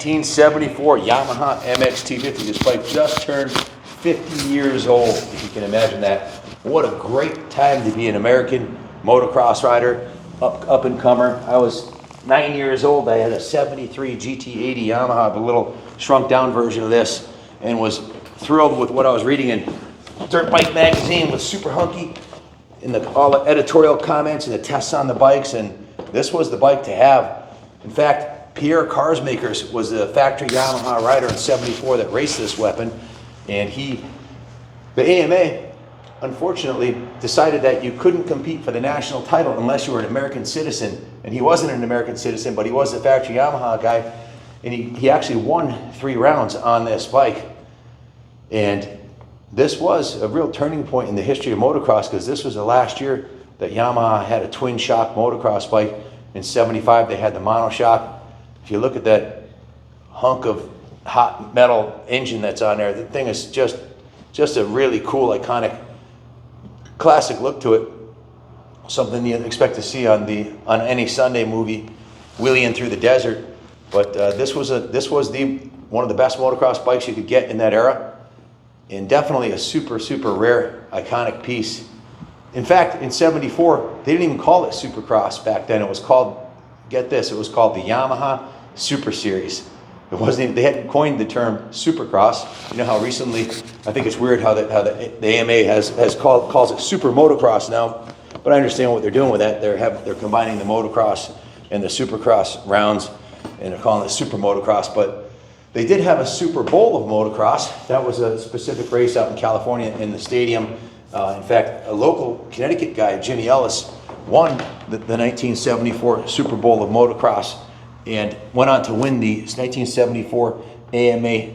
1974 Yamaha MX250. This bike just turned 50 years old, if you can imagine that. What a great time to be an American motocross rider, up and comer. I was 9 years old. I had a 73 GT80 Yamaha, a little shrunk down version of this, and was thrilled with what I was reading in Dirt Bike magazine with Super Hunky, in all the editorial comments and the tests on the bikes, and this was the bike to have. In fact, Pierre Carsmakers was the factory Yamaha rider in '74 that raced this weapon, and the AMA, unfortunately, decided that you couldn't compete for the national title unless you were an American citizen, and he wasn't an American citizen, but he was the factory Yamaha guy, and he actually won 3 rounds on this bike. And this was a real turning point in the history of motocross, because this was the last year that Yamaha had a twin shock motocross bike. In '75 they had the monoshock. If you look at that hunk of hot metal engine that's on there, the thing is just a really cool, iconic, classic look to it. Something you expect to see on any Sunday movie, wheeling through the desert. But this was one of the best motocross bikes you could get in that era, and definitely a super rare, iconic piece. In fact, in '74, they didn't even call it Supercross back then. It was called, get this, it was called the Yamaha Super Series. It wasn't even, they hadn't coined the term Supercross. You know how recently, I think it's weird how the AMA calls it Super Motocross now, but I understand what they're doing with that. They're combining the motocross and the Supercross rounds, and they're calling it Super Motocross. But they did have a Super Bowl of motocross. That was a specific race out in California in the stadium. In fact, a local Connecticut guy, Jimmy Ellis, won the 1974 Super Bowl of motocross and went on to win the 1974 AMA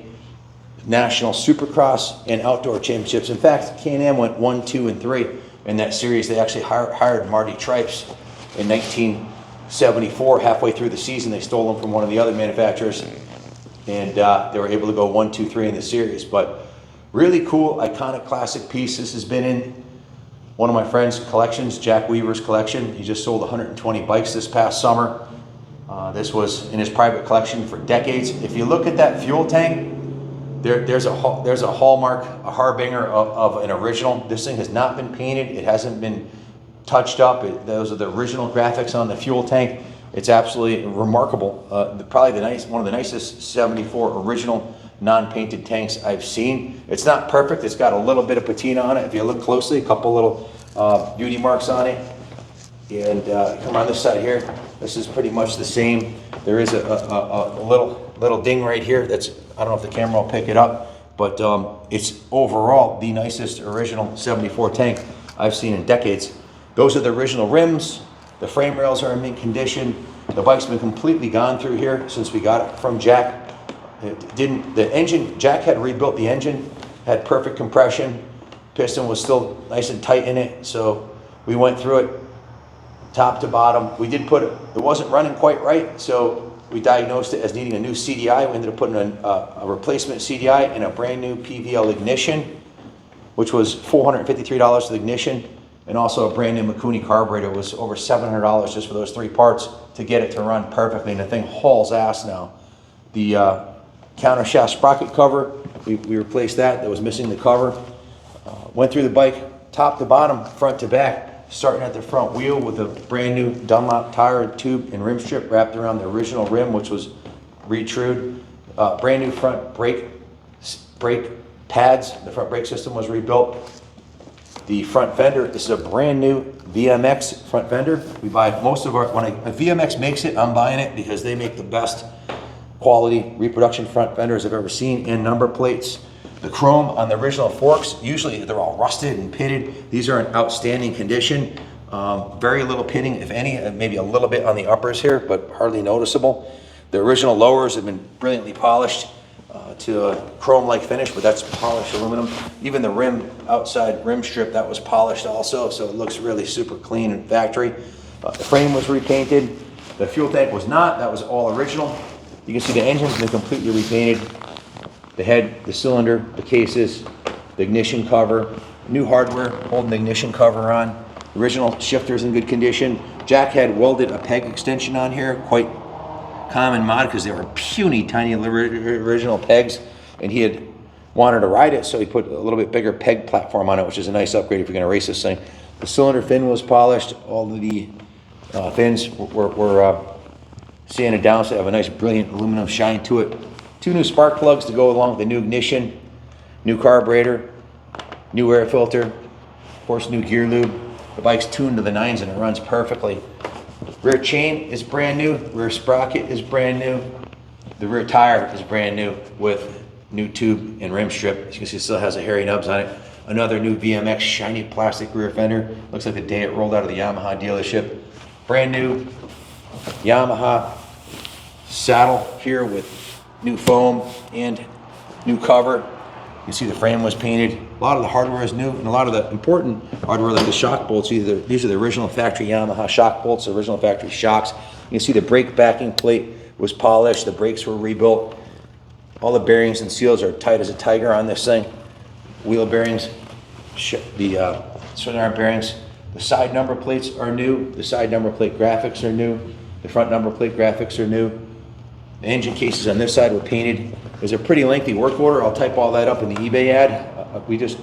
National Supercross and Outdoor Championships. In fact, K&M went 1, 2, and 3 in that series. They actually hired Marty Tripes in 1974. Halfway through the season, they stole him from one of the other manufacturers, and they were able to go 1, 2, 3 in the series. But really cool, iconic, classic piece. This has been in one of my friend's collections, Jack Weaver's collection. He just sold 120 bikes this past summer. This was in his private collection for decades. If you look at that fuel tank, there's a hallmark, a harbinger of an original. This thing has not been painted. It hasn't been touched up. Those are the original graphics on the fuel tank. It's absolutely remarkable. Probably one of the nicest '74 original non-painted tanks I've seen. It's not perfect. It's got a little bit of patina on it. If you look closely, a couple little beauty marks on it. And come on this side here. This is pretty much the same. There is a little ding right here. That's, I don't know if the camera will pick it up, but it's overall the nicest original '74 tank I've seen in decades. Those are the original rims. The frame rails are in mint condition. The bike's been completely gone through here since we got it from Jack. The engine, Jack had rebuilt the engine, had perfect compression. Piston was still nice and tight in it, so we went through it top to bottom. We did it wasn't running quite right, so we diagnosed it as needing a new CDI. We ended up putting a replacement CDI and a brand new PVL ignition, which was $453 for the ignition, and also a brand new Mikuni carburetor. It was over $700 just for those 3 parts to get it to run perfectly, and the thing hauls ass now. The counter shaft sprocket cover, we replaced that. That was missing the cover. Went through the bike top to bottom, front to back, starting at the front wheel with a brand new Dunlop tire tube and rim strip wrapped around the original rim, which was retrued. Brand new front brake pads. The front brake system was rebuilt. The front fender, this is a brand new VMX front fender. We buy most of when a VMX makes it, I'm buying it because they make the best quality reproduction front fenders I've ever seen, and number plates. The chrome on the original forks, usually they're all rusted and pitted. These are in outstanding condition. Very little pitting, if any, maybe a little bit on the uppers here, but hardly noticeable. The original lowers have been brilliantly polished to a chrome-like finish, but that's polished aluminum. Even the rim, outside rim strip, that was polished also, so it looks really super clean and factory. The frame was repainted. The fuel tank was not. That was all original. You can see the engine's been completely repainted. The head, the cylinder, the cases, the ignition cover, new hardware holding the ignition cover on. Original shifters in good condition. Jack had welded a peg extension on here, quite common mod because they were puny, tiny original pegs, and he had wanted to ride it, so he put a little bit bigger peg platform on it, which is a nice upgrade if you're going to race this thing. The cylinder fin was polished. All of the fins were sanded down, so they have a nice, brilliant aluminum shine to it. 2 new spark plugs to go along with the new ignition, new carburetor, new air filter, of course, new gear lube. The bike's tuned to the 9s and it runs perfectly. Rear chain is brand new. Rear sprocket is brand new. The rear tire is brand new with new tube and rim strip. As you can see, it still has a hairy nubs on it. Another new VMX shiny plastic rear fender. Looks like the day it rolled out of the Yamaha dealership. Brand new Yamaha saddle here with new foam and new cover. You can see the frame was painted. A lot of the hardware is new, and a lot of the important hardware, like the shock bolts, these are the original factory Yamaha shock bolts, the original factory shocks. You can see the brake backing plate was polished, the brakes were rebuilt. All the bearings and seals are tight as a tiger on this thing. Wheel bearings, the swing arm bearings. The side number plates are new. The side number plate graphics are new. The front number plate graphics are new. The engine cases on this side were painted. There's a pretty lengthy work order. I'll type all that up in the eBay ad. We just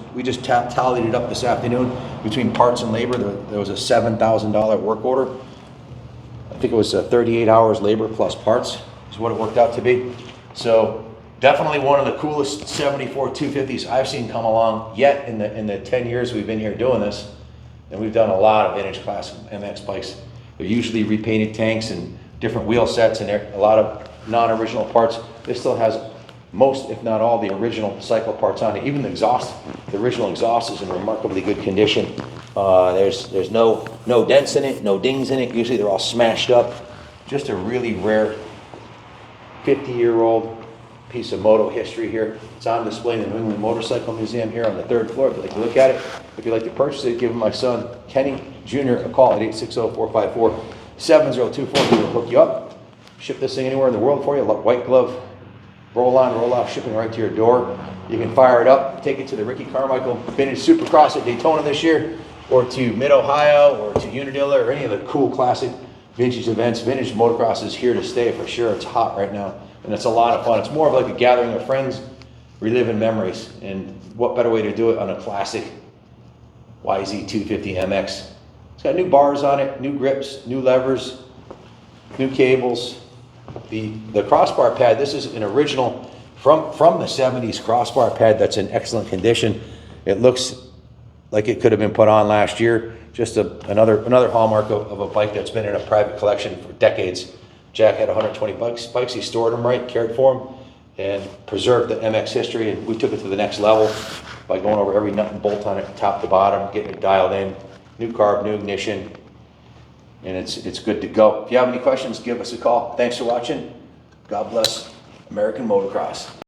tallied it up this afternoon. Between parts and labor, there was a $7,000 work order. I think it was 38 hours labor plus parts is what it worked out to be. So definitely one of the coolest 74 250s I've seen come along yet in the 10 years we've been here doing this. And we've done a lot of vintage class MX bikes. They're usually repainted tanks and different wheel sets and a lot of non-original parts. This still has most, if not all, the original cycle parts on it. Even the exhaust, the original exhaust is in remarkably good condition. There's no dents in it, no dings in it. Usually they're all smashed up. Just a really rare 50-year-old piece of moto history here. It's on display in the New England Motorcycle Museum here on the 3rd floor. If you'd like to look at it, if you'd like to purchase it, give my son Kenny Jr. a call at 860-454-7024. He will hook you up. Ship this thing anywhere in the world for you. White glove, roll on, roll off, shipping right to your door. You can fire it up, take it to the Ricky Carmichael Vintage Supercross at Daytona this year, or to Mid-Ohio, or to Unadilla, or any of the cool classic vintage events. Vintage motocross is here to stay for sure. It's hot right now, and it's a lot of fun. It's more of like a gathering of friends, reliving memories, and what better way to do it on a classic YZ250 MX. It's got new bars on it, new grips, new levers, new cables. The crossbar pad, this is an original from the 70s crossbar pad that's in excellent condition. It looks like it could have been put on last year. Just another hallmark of a bike that's been in a private collection for decades. Jack had 120 bikes. He stored them right, cared for them, and preserved the MX history. And we took it to the next level by going over every nut and bolt on it, top to bottom, getting it dialed in. New carb, new ignition, and it's good to go. If you have any questions, give us a call. Thanks for watching. God bless American motocross.